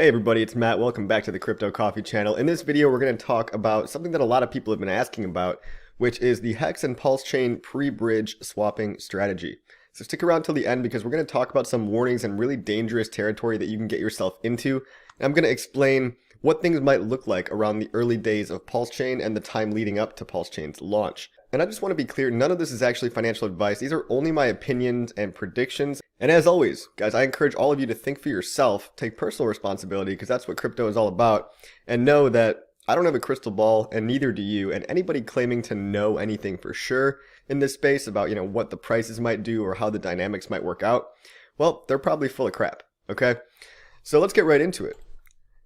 Hey everybody, it's Matt. Welcome back to the Crypto Coffee channel. In this video, we're going to talk about something that a lot of people have been asking about, which is the HEX and PulseChain pre-bridge swapping strategy. So stick around till the end because we're going to talk about some warnings and really dangerous territory that you can get yourself into. And I'm going to explain what things might look like around the early days of PulseChain and the time leading up to PulseChain's launch. And I just want to be clear, none of this is actually financial advice. These are only my opinions and predictions. And as always, guys, I encourage all of you to think for yourself, take personal responsibility, because that's what crypto is all about, and know that I don't have a crystal ball, and neither do you. And anybody claiming to know anything for sure in this space about, what the prices might do or how the dynamics might work out, well, they're probably full of crap, okay? So let's get right into it.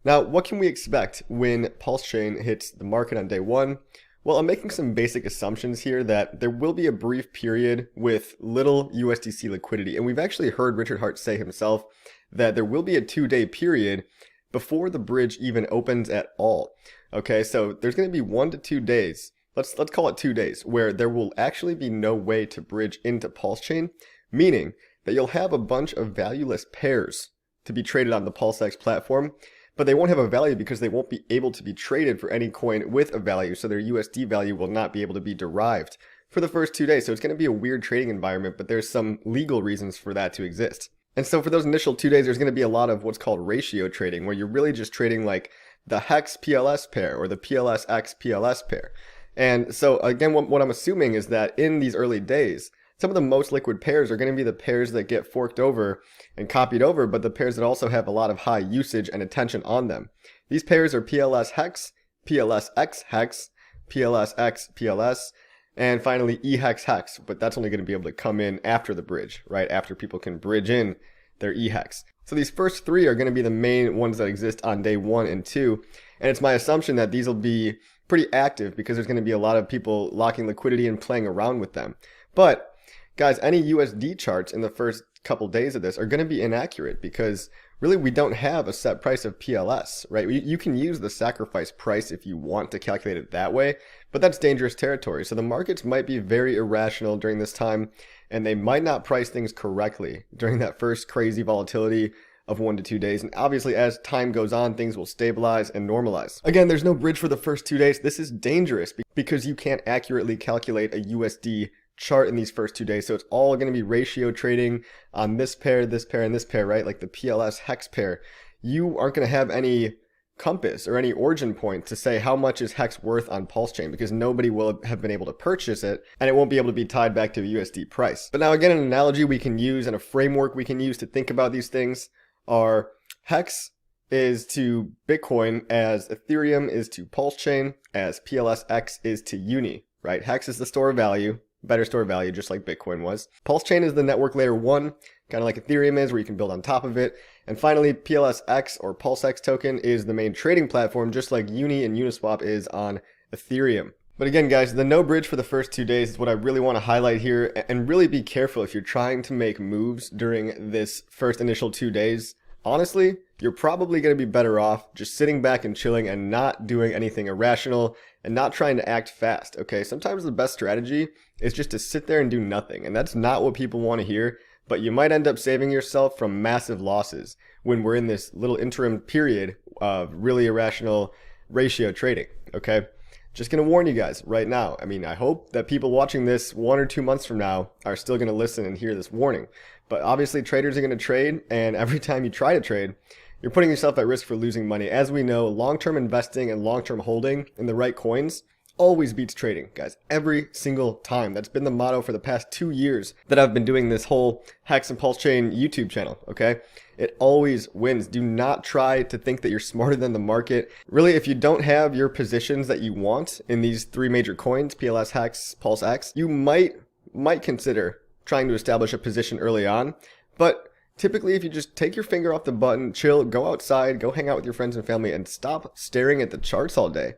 Now, what can we expect when PulseChain hits the market on day one? Well, I'm making some basic assumptions here that there will be a brief period with little USDC liquidity. And we've actually heard Richard Hart say himself that there will be a 2-day period before the bridge even opens at all. Okay, so there's going to be 1 to 2 days. Let's call it 2 days where there will actually be no way to bridge into PulseChain, meaning that you'll have a bunch of valueless pairs to be traded on the PulseX platform. But they won't have a value because they won't be able to be traded for any coin with a value, so their USD value will not be able to be derived for the first 2 days. So it's going to be a weird trading environment, but there's some legal reasons for that to exist. And so for those initial 2 days, there's going to be a lot of what's called ratio trading, where you're really just trading like the HEX PLS pair or the PLSX PLS pair. And so again, what I'm assuming is that in these early days, some of the most liquid pairs are going to be the pairs that get forked over and copied over, but the pairs that also have a lot of high usage and attention on them. These pairs are PLS HEX, PLSX HEX, PLSX PLS, and finally EHEX HEX, but that's only going to be able to come in after the bridge, right? After people can bridge in their EHEX. So these first three are going to be the main ones that exist on day 1 and 2, and it's my assumption that these will be pretty active because there's going to be a lot of people locking liquidity and playing around with them. But guys, any USD charts in the first couple days of this are going to be inaccurate because really we don't have a set price of PLS, right? You can use the sacrifice price if you want to calculate it that way, but that's dangerous territory. So the markets might be very irrational during this time, and they might not price things correctly during that first crazy volatility of 1 to 2 days. And obviously as time goes on, things will stabilize and normalize. Again, there's no bridge for the first 2 days. This is dangerous because you can't accurately calculate a USD chart in these first 2 days. So it's all going to be ratio trading on this pair, and this pair, right? Like the PLS HEX pair. You aren't going to have any compass or any origin point to say how much is HEX worth on PulseChain because nobody will have been able to purchase it and it won't be able to be tied back to a USD price. But now again, an analogy we can use and a framework we can use to think about these things are HEX is to Bitcoin as Ethereum is to PulseChain, as PLSX is to Uni, right? HEX is the store of value, better store of value, just like Bitcoin was. PulseChain is the network layer 1, kind of like Ethereum is, where you can build on top of it. And finally, PLSX or PulseX token is the main trading platform, just like Uni and Uniswap is on Ethereum. But again, guys, the no bridge for the first 2 days is what I really want to highlight here, and really be careful if you're trying to make moves during this first initial 2 days. Honestly, you're probably going to be better off just sitting back and chilling and not doing anything irrational and not trying to act fast, okay? Sometimes the best strategy is just to sit there and do nothing, and that's not what people want to hear, but you might end up saving yourself from massive losses when we're in this little interim period of really irrational ratio trading, okay? Just going to warn you guys right now. I mean, I hope that people watching this 1 or 2 months from now are still going to listen and hear this warning. But obviously traders are going to trade, and every time you try to trade, you're putting yourself at risk for losing money. As we know, long-term investing and long-term holding in the right coins always beats trading, guys. Every single time. That's been the motto for the past 2 years that I've been doing this whole HEX and PulseChain YouTube channel, okay? It always wins. Do not try to think that you're smarter than the market. Really, if you don't have your positions that you want in these 3 major coins, PLS, HEX, PulseX, you might consider trying to establish a position early on. But typically, if you just take your finger off the button, chill, go outside, go hang out with your friends and family, and stop staring at the charts all day,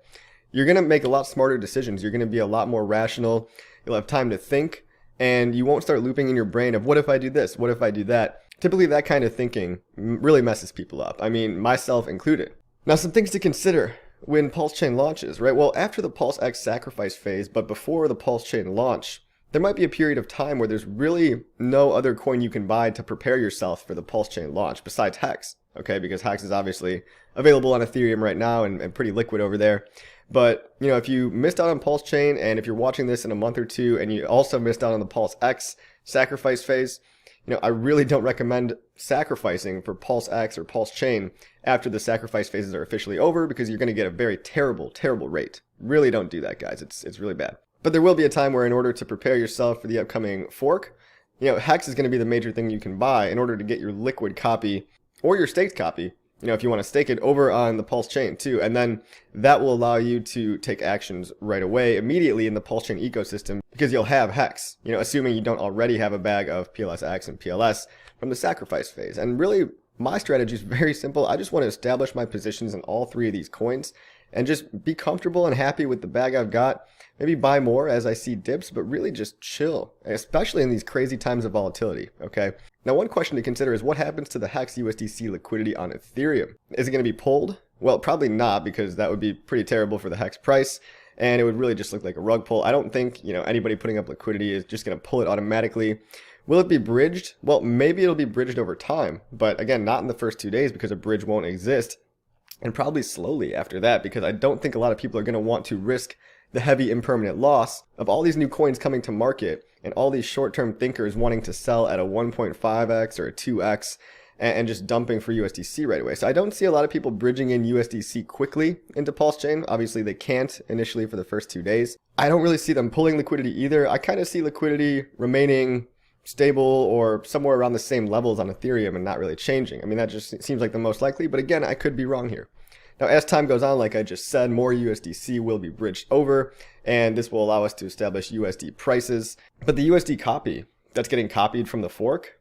you're going to make a lot smarter decisions. You're going to be a lot more rational. You'll have time to think, and you won't start looping in your brain of what if I do this? What if I do that? Typically, that kind of thinking really messes people up. I mean, myself included. Now, some things to consider when PulseChain launches, right? Well, after the PulseX sacrifice phase, but before the PulseChain launch, there might be a period of time where there's really no other coin you can buy to prepare yourself for the PulseChain launch besides HEX. okay, because HEX is obviously available on Ethereum right now and pretty liquid over there. But, you know, if you missed out on PulseChain, and if you're watching this in a month or two, and you also missed out on the PulseX sacrifice phase, you know, I really don't recommend sacrificing for PulseX or PulseChain after the sacrifice phases are officially over, because you're going to get a very terrible, terrible rate. Really don't do that, guys. It's really bad. But there will be a time where, in order to prepare yourself for the upcoming fork, you know, HEX is going to be the major thing you can buy in order to get your liquid copy or your staked copy, you know, if you want to stake it, over on the PulseChain too. And then that will allow you to take actions right away, immediately in the PulseChain ecosystem, because you'll have HEX, you know, assuming you don't already have a bag of PLSX and PLS from the sacrifice phase. And really, my strategy is very simple. I just want to establish my positions in all three of these coins and just be comfortable and happy with the bag I've got. Maybe buy more as I see dips, but really just chill, especially in these crazy times of volatility, okay? Now, one question to consider is what happens to the HEX USDC liquidity on Ethereum? Is it going to be pulled? Well, probably not, because that would be pretty terrible for the HEX price, and it would really just look like a rug pull. I don't think, you know, anybody putting up liquidity is just going to pull it automatically. Will it be bridged? Well, maybe it'll be bridged over time, but again, not in the first 2 days, because a bridge won't exist, and probably slowly after that, because I don't think a lot of people are going to want to risk the heavy impermanent loss of all these new coins coming to market and all these short-term thinkers wanting to sell at a 1.5x or a 2x and just dumping for USDC right away. So I don't see a lot of people bridging in USDC quickly into PulseChain. Obviously, they can't initially for the first 2 days. I don't really see them pulling liquidity either. I kind of see liquidity remaining stable or somewhere around the same levels on Ethereum and not really changing. I mean, that just seems like the most likely, but again, I could be wrong here. Now, as time goes on, like I just said, more USDC will be bridged over, and this will allow us to establish USD prices. But the USD copy that's getting copied from the fork,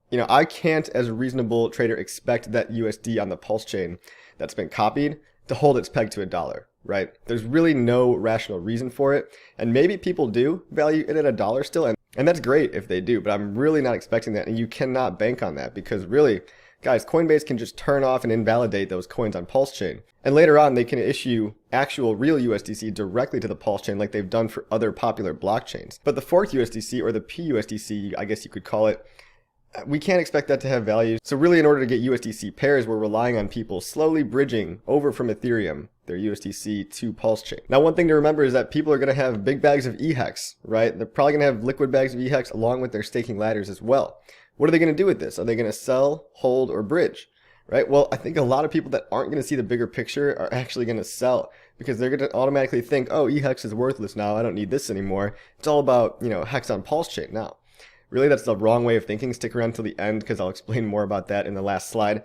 you know, I can't, as a reasonable trader, expect that USD on the PulseChain that's been copied to hold its peg to $1, right? There's really no rational reason for it, and maybe people do value it at $1 still, and that's great if they do, but I'm really not expecting that, and you cannot bank on that, because really, guys, Coinbase can just turn off and invalidate those coins on PulseChain. And later on, they can issue actual real USDC directly to the PulseChain like they've done for other popular blockchains. But the forked USDC, or the PUSDC, I guess you could call it, we can't expect that to have value. So really, in order to get USDC pairs, we're relying on people slowly bridging over from Ethereum, their USDC, to PulseChain. Now, one thing to remember is that people are going to have big bags of HEX, right? They're probably going to have liquid bags of HEX along with their staking ladders as well. What are they going to do with this? Are they going to sell, hold, or bridge? Right? Well, I think a lot of people that aren't going to see the bigger picture are actually going to sell, because they're going to automatically think, oh, HEX is worthless now. I don't need this anymore. It's all about, you know, HEX on PulseChain now. Really, that's the wrong way of thinking. Stick around till the end, because I'll explain more about that in the last slide.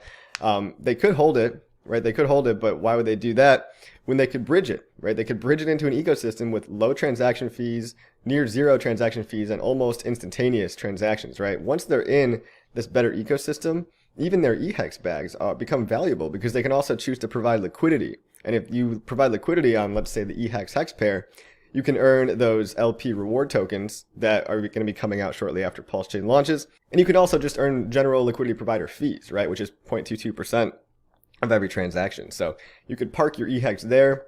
They could hold it, right? They could hold it, but why would they do that when they could bridge it, right? They could bridge it into an ecosystem with low transaction fees, near zero transaction fees, and almost instantaneous transactions, right? Once they're in this better ecosystem, even their HEX bags become valuable, because they can also choose to provide liquidity. And if you provide liquidity on, let's say, the HEX pair, you can earn those LP reward tokens that are going to be coming out shortly after PulseChain launches. And you could also just earn general liquidity provider fees, right? Which is 0.22% of every transaction. So you could park your HEX there,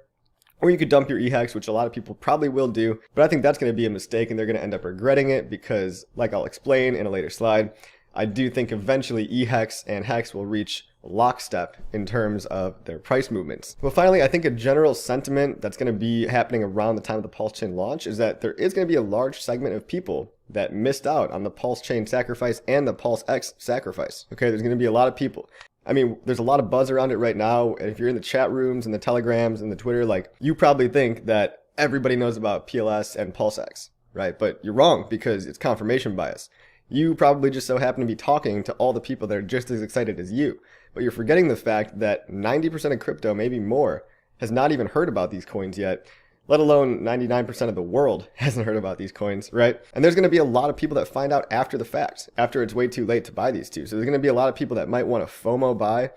or you could dump your HEX, which a lot of people probably will do. But I think that's going to be a mistake, and they're going to end up regretting it, because, like I'll explain in a later slide, I do think eventually HEX and HEX will reach lockstep in terms of their price movements. Well, finally, I think a general sentiment that's going to be happening around the time of the PulseChain launch is that there is going to be a large segment of people that missed out on the PulseChain sacrifice and the PulseX sacrifice. Okay, there's going to be a lot of people. I mean, there's a lot of buzz around it right now, and if you're in the chat rooms and the Telegrams and the Twitter, like, you probably think that everybody knows about PLS and PulseX, right? But you're wrong, because it's confirmation bias. You probably just so happen to be talking to all the people that are just as excited as you. But you're forgetting the fact that 90% of crypto, maybe more, has not even heard about these coins yet, let alone 99% of the world hasn't heard about these coins, right? And there's going to be a lot of people that find out after the fact, after it's way too late to buy these two. So there's going to be a lot of people that might want to FOMO buy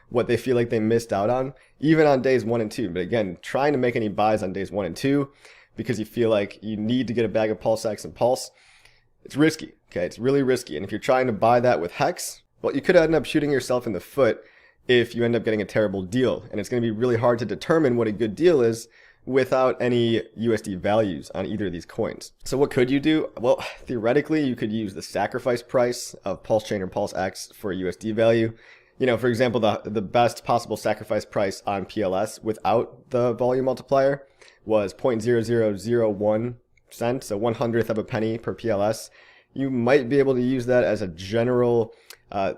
what they feel like they missed out on, even on days 1 and 2. But again, trying to make any buys on days 1 and 2 because you feel like you need to get a bag of PulseX and Pulse, it's risky, okay? It's really risky. And if you're trying to buy that with HEX, well, you could end up shooting yourself in the foot if you end up getting a terrible deal. And it's going to be really hard to determine what a good deal is without any USD values on either of these coins. So what could you do? Well, theoretically, you could use the sacrifice price of PulseChain or PulseX for a USD value. For example, the best possible sacrifice price on PLS without the volume multiplier was 0.0001 cents, so 1/100th of a penny per PLS. You might be able to use that as a general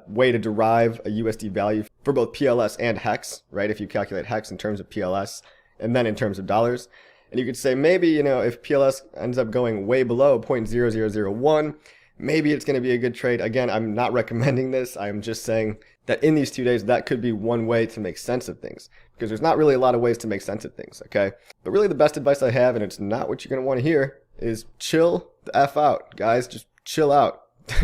way to derive a USD value for both PLS and HEX, right? If you calculate HEX in terms of PLS and then in terms of dollars. And you could say maybe, if PLS ends up going way below 0.0001, maybe it's going to be a good trade. Again, I'm not recommending this. I'm just saying that in these 2 days, that could be one way to make sense of things, because there's not really a lot of ways to make sense of things, okay? But really the best advice I have, and it's not what you're going to want to hear, is chill the F out, guys. Just chill out.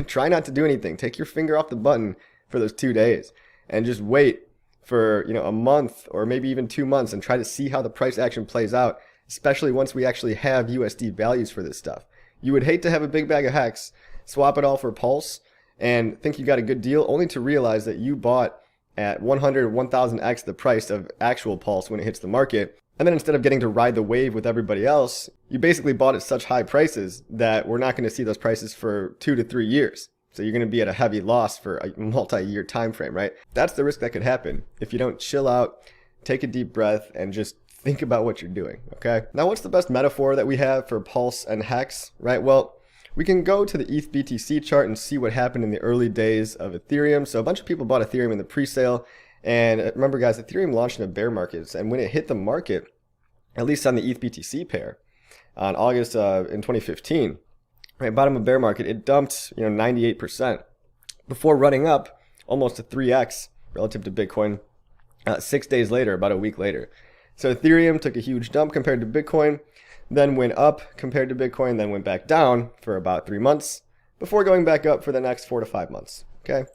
Try not to do anything. Take your finger off the button for those 2 days and just wait for, a month or maybe even 2 months and try to see how the price action plays out, especially once we actually have USD values for this stuff. You would hate to have a big bag of HEX, swap it all for Pulse, and think you got a good deal, only to realize that you bought at 100 or 1000x the price of actual Pulse when it hits the market. And then instead of getting to ride the wave with everybody else, you basically bought at such high prices that we're not going to see those prices for 2 to 3 years. So you're going to be at a heavy loss for a multi-year time frame, right? That's the risk that could happen if you don't chill out, take a deep breath, and just think about what you're doing, okay? Now, what's the best metaphor that we have for Pulse and HEX, right? Well, we can go to the ETH BTC chart and see what happened in the early days of Ethereum. So a bunch of people bought Ethereum in the pre-sale. And remember, guys, Ethereum launched in a bear market. And when it hit the market, at least on the ETH BTC pair, on August in 2015, right, bottom of bear market, it dumped 98% before running up almost to 3x relative to Bitcoin 6 days later, about a week later. So Ethereum took a huge dump compared to Bitcoin, then went up compared to Bitcoin, then went back down for about 3 months before going back up for the next 4 to 5 months. Okay,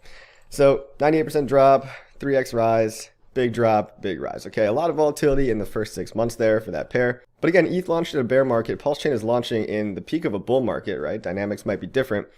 so 98% drop, 3x rise, big drop, big rise. Okay, a lot of volatility in the first 6 months there for that pair. But again, ETH launched in a bear market. PulseChain is launching in the peak of a bull market, right? Dynamics might be different.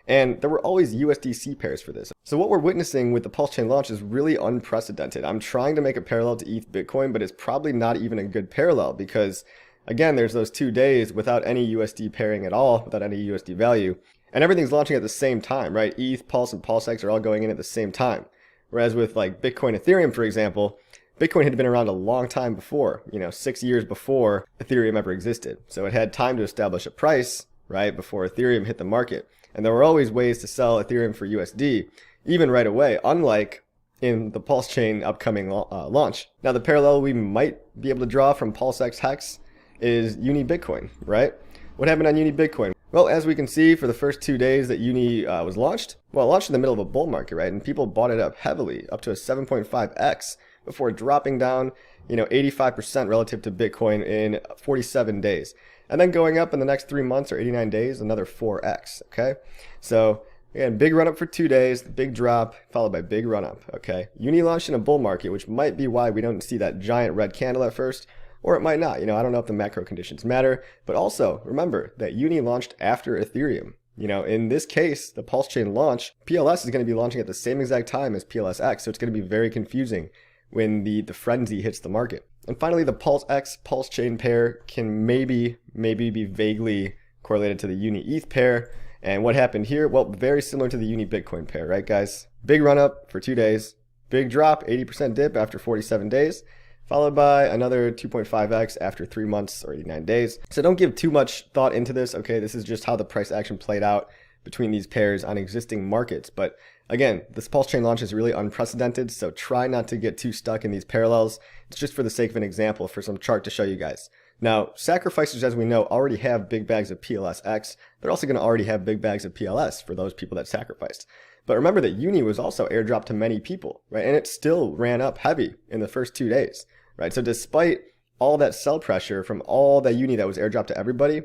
And there were always USDC pairs for this. So what we're witnessing with the PulseChain launch is really unprecedented. I'm trying to make a parallel to ETH Bitcoin, but it's probably not even a good parallel because, again, there's those 2 days without any USD pairing at all, without any USD value. And everything's launching at the same time, right? ETH, Pulse, and PulseX are all going in at the same time. Whereas with like Bitcoin, Ethereum, for example, Bitcoin had been around a long time before, 6 years before Ethereum ever existed. So it had time to establish a price, right, before Ethereum hit the market. And there were always ways to sell Ethereum for USD, even right away, unlike in the PulseChain upcoming launch. Now, the parallel we might be able to draw from PulseX HEX is Unibitcoin, right? What happened on Unibitcoin? Well, as we can see, for the first 2 days that Uni was launched, well, it launched in the middle of a bull market, right? And people bought it up heavily, up to a 7.5x, before dropping down, 85% relative to Bitcoin in 47 days. And then going up in the next 3 months or 89 days, another 4x, okay? So, again, big run up for 2 days, big drop, followed by big run up, okay? Uni launched in a bull market, which might be why we don't see that giant red candle at first, or it might not. I don't know if the macro conditions matter. But also, remember that Uni launched after Ethereum. In this case, the PulseChain launch, PLS is going to be launching at the same exact time as PulseX, so it's going to be very confusing when the frenzy hits the market. And finally, the PulseX PulseChain pair can maybe be vaguely correlated to the Uni ETH pair. And what happened here? Well, very similar to the Uni Bitcoin pair, right, guys? Big run up for 2 days, big drop, 80% dip after 47 days, followed by another 2.5x after 3 months or 89 days. So don't give too much thought into this, okay? This is just how the price action played out between these pairs on existing markets. But again, this PulseChain launch is really unprecedented, so try not to get too stuck in these parallels. It's just for the sake of an example, for some chart to show you guys. Now, sacrificers, as we know, already have big bags of PLSX. They're also going to already have big bags of PLS for those people that sacrificed. But remember that Uni was also airdropped to many people, right? And it still ran up heavy in the first 2 days, right? So despite all that sell pressure from all that Uni that was airdropped to everybody,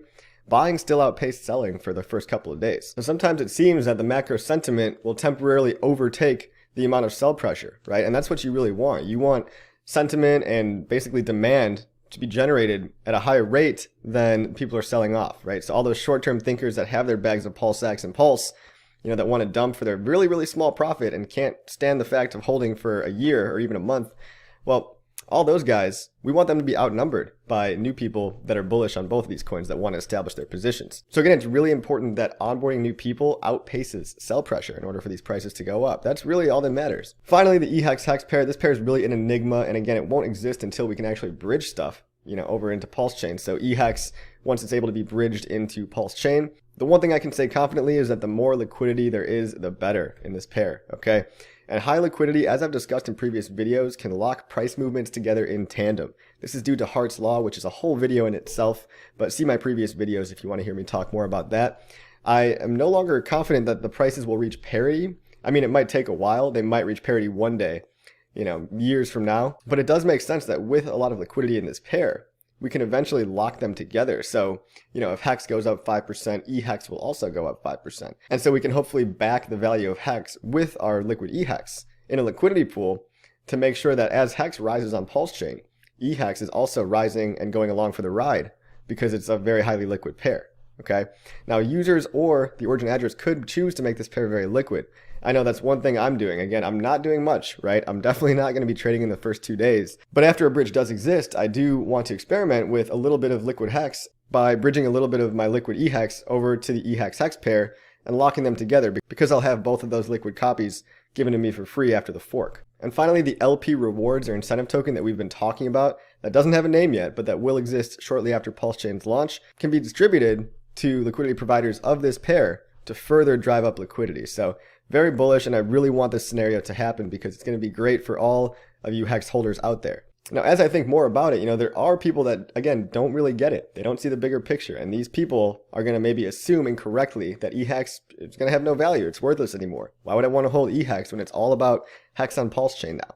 buying still outpaced selling for the first couple of days. So sometimes it seems that the macro sentiment will temporarily overtake the amount of sell pressure, right? And that's what you really want. You want sentiment and basically demand to be generated at a higher rate than people are selling off, right? So all those short-term thinkers that have their bags of PulseX and Pulse, that want to dump for their really, really small profit and can't stand the fact of holding for a year or even a month, well, all those guys, we want them to be outnumbered by new people that are bullish on both of these coins that want to establish their positions. So again, it's really important that onboarding new people outpaces sell pressure in order for these prices to go up. That's really all that matters. Finally, the HEX HEX pair. This pair is really an enigma, and again, it won't exist until we can actually bridge stuff, over into PulseChain. So HEX, once it's able to be bridged into PulseChain, the one thing I can say confidently is that the more liquidity there is, the better in this pair, okay? And high liquidity, as I've discussed in previous videos, can lock price movements together in tandem. This is due to Hart's Law, which is a whole video in itself, but see my previous videos if you want to hear me talk more about that. I am no longer confident that the prices will reach parity. I mean, it might take a while. They might reach parity one day, years from now. But it does make sense that with a lot of liquidity in this pair, we can eventually lock them together. So, if HEX goes up 5%, EHEX will also go up 5%. And so we can hopefully back the value of HEX with our liquid EHEX in a liquidity pool to make sure that as HEX rises on PulseChain, EHEX is also rising and going along for the ride because it's a very highly liquid pair. Okay. Now users or the origin address could choose to make this pair very liquid. I know that's one thing I'm doing. Again, I'm not doing much, right? I'm definitely not going to be trading in the first 2 days. But after a bridge does exist, I do want to experiment with a little bit of liquid HEX by bridging a little bit of my liquid EHEX over to the EHEX HEX pair and locking them together because I'll have both of those liquid copies given to me for free after the fork. And finally, the LP rewards or incentive token that we've been talking about that doesn't have a name yet, but that will exist shortly after PulseChain's launch can be distributed to liquidity providers of this pair to further drive up liquidity. So very bullish, and I really want this scenario to happen because it's going to be great for all of you HEX holders out there. Now, as I think more about it, there are people that, again, don't really get it. They don't see the bigger picture, and these people are going to maybe assume incorrectly that EHEX is going to have no value. It's worthless anymore. Why would I want to hold EHEX when it's all about HEX on PulseChain now?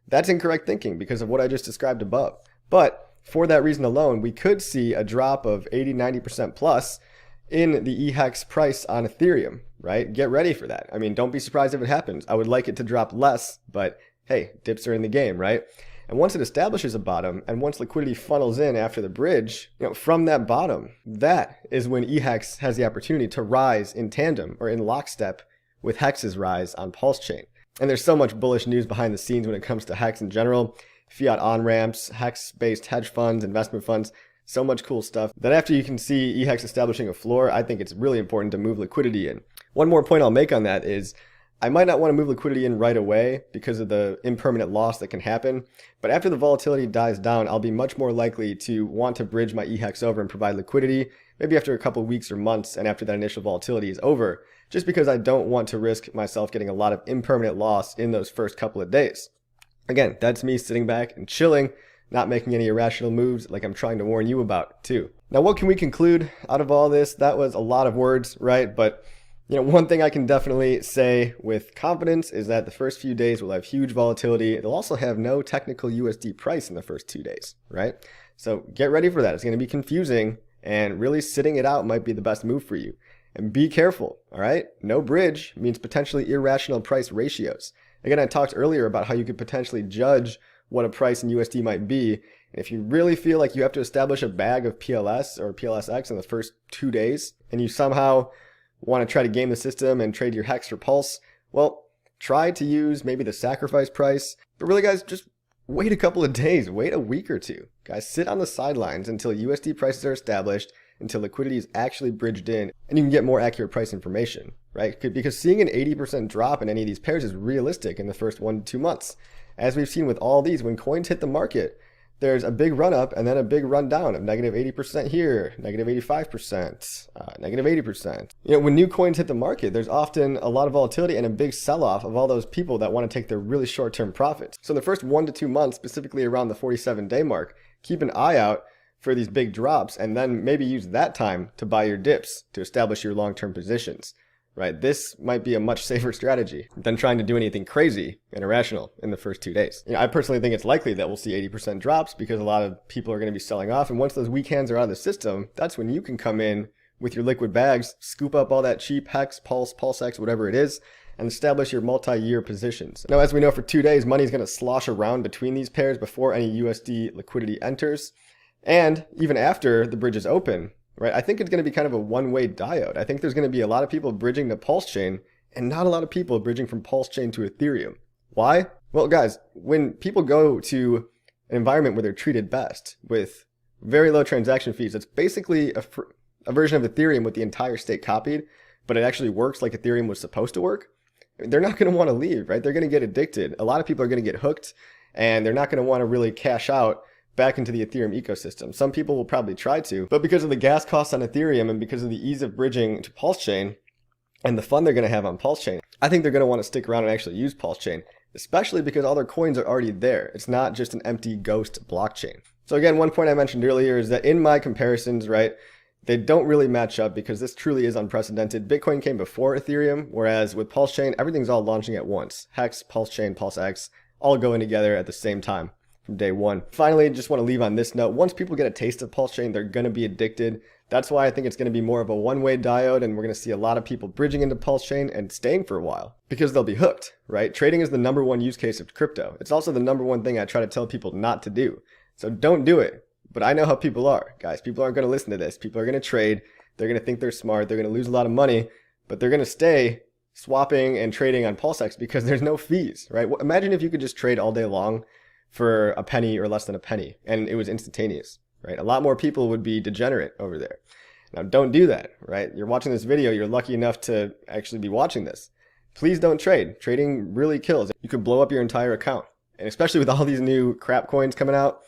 That's incorrect thinking because of what I just described above. But for that reason alone, we could see a drop of 80-90% plus in the EHEX price on Ethereum, right? Get ready for that. I mean, don't be surprised if it happens. I would like it to drop less, but hey, dips are in the game, right? And once it establishes a bottom, and once liquidity funnels in after the bridge, from that bottom, that is when EHEX has the opportunity to rise in tandem or in lockstep with HEX's rise on PulseChain. And there's so much bullish news behind the scenes when it comes to HEX in general. Fiat on-ramps, HEX-based hedge funds, investment funds, so much cool stuff that after you can see EHEX establishing a floor, I think it's really important to move liquidity in. One more point I'll make on that is I might not want to move liquidity in right away because of the impermanent loss that can happen, but after the volatility dies down, I'll be much more likely to want to bridge my EHEX over and provide liquidity, maybe after a couple weeks or months and after that initial volatility is over, just because I don't want to risk myself getting a lot of impermanent loss in those first couple of days. Again, that's me sitting back and chilling, not making any irrational moves like I'm trying to warn you about too. Now, what can we conclude out of all this? That was a lot of words, right? But one thing I can definitely say with confidence is that the first few days will have huge volatility. They'll also have no technical USD price in the first 2 days, right? So get ready for that. It's going to be confusing, and really sitting it out might be the best move for you. And be careful, all right? No bridge means potentially irrational price ratios. Again, I talked earlier about how you could potentially judge what a price in USD might be. And if you really feel like you have to establish a bag of PLS or PLSX in the first 2 days, and you somehow want to try to game the system and trade your HEX for Pulse, well, try to use maybe the sacrifice price. But really, guys, just wait a couple of days, wait a week or two. Guys, sit on the sidelines until USD prices are established, until liquidity is actually bridged in, and you can get more accurate price information, right? Because seeing an 80% drop in any of these pairs is realistic in the first 1 to 2 months. As we've seen with all these, when coins hit the market, there's a big run up and then a big run down of negative 80% here, negative 85%, negative 80%. When new coins hit the market, there's often a lot of volatility and a big sell-off of all those people that want to take their really short-term profits. So in the first 1 to 2 months, specifically around the 47-day mark, keep an eye out for these big drops and then maybe use that time to buy your dips to establish your long-term positions. Right, this might be a much safer strategy than trying to do anything crazy and irrational in the first 2 days. I personally think it's likely that we'll see 80% drops because a lot of people are going to be selling off. And once those weak hands are out of the system, that's when you can come in with your liquid bags, scoop up all that cheap HEX, Pulse, PulseX, whatever it is, and establish your multi-year positions. Now, as we know, for 2 days, money is going to slosh around between these pairs before any USD liquidity enters. And even after the bridge is open, right, I think it's going to be kind of a one-way diode. I think there's going to be a lot of people bridging to PulseChain and not a lot of people bridging from PulseChain to Ethereum. Why? Well, guys, when people go to an environment where they're treated best with very low transaction fees. It's basically a version of Ethereum with the entire state copied, but it actually works like Ethereum was supposed to work. They're not going to want to leave, right? They're going to get addicted. A lot of people are going to get hooked, and they're not going to want to really cash out back into the Ethereum ecosystem. Some people will probably try to, but because of the gas costs on Ethereum and because of the ease of bridging to PulseChain and the fun they're going to have on PulseChain, I think they're going to want to stick around and actually use PulseChain, especially because all their coins are already there. It's not just an empty ghost blockchain. So again, one point I mentioned earlier is that in my comparisons, right, they don't really match up because this truly is unprecedented. Bitcoin came before Ethereum, whereas with PulseChain, everything's all launching at once. HEX, PulseChain, PulseX, all going together at the same time from day one. Finally, just want to leave on this note. Once people get a taste of PulseChain, they're going to be addicted. That's why I think it's going to be more of a one-way diode, and we're going to see a lot of people bridging into PulseChain and staying for a while because they'll be hooked, right? Trading is the number one use case of crypto. It's also the number one thing I try to tell people not to do. So don't do it. But I know how people are, guys. People aren't going to listen to this. People are going to trade. They're going to think they're smart. They're going to lose a lot of money, but they're going to stay swapping and trading on PulseX because there's no fees, right? Imagine if you could just trade all day long for a penny or less than a penny and it was instantaneous, right? A lot more people would be degenerate over there. Now, don't do that, right? You're watching this video. You're lucky enough to actually be watching this. Please don't trade. Trading really kills. You could blow up your entire account. And especially with all these new crap coins coming out,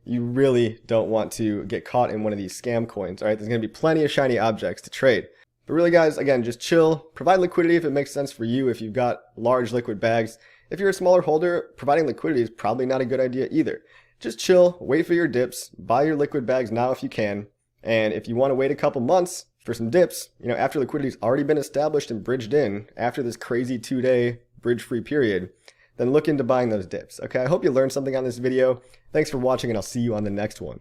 you really don't want to get caught in one of these scam coins, all right? There's going to be plenty of shiny objects to trade. But really, guys, again, just chill. Provide liquidity if it makes sense for you if you've got large liquid bags. If you're a smaller holder, providing liquidity is probably not a good idea either. Just chill, wait for your dips, buy your liquid bags now if you can. And if you want to wait a couple months for some dips, after liquidity's already been established and bridged in, after this crazy 2-day bridge-free period, then look into buying those dips. Okay, I hope you learned something on this video. Thanks for watching, and I'll see you on the next one.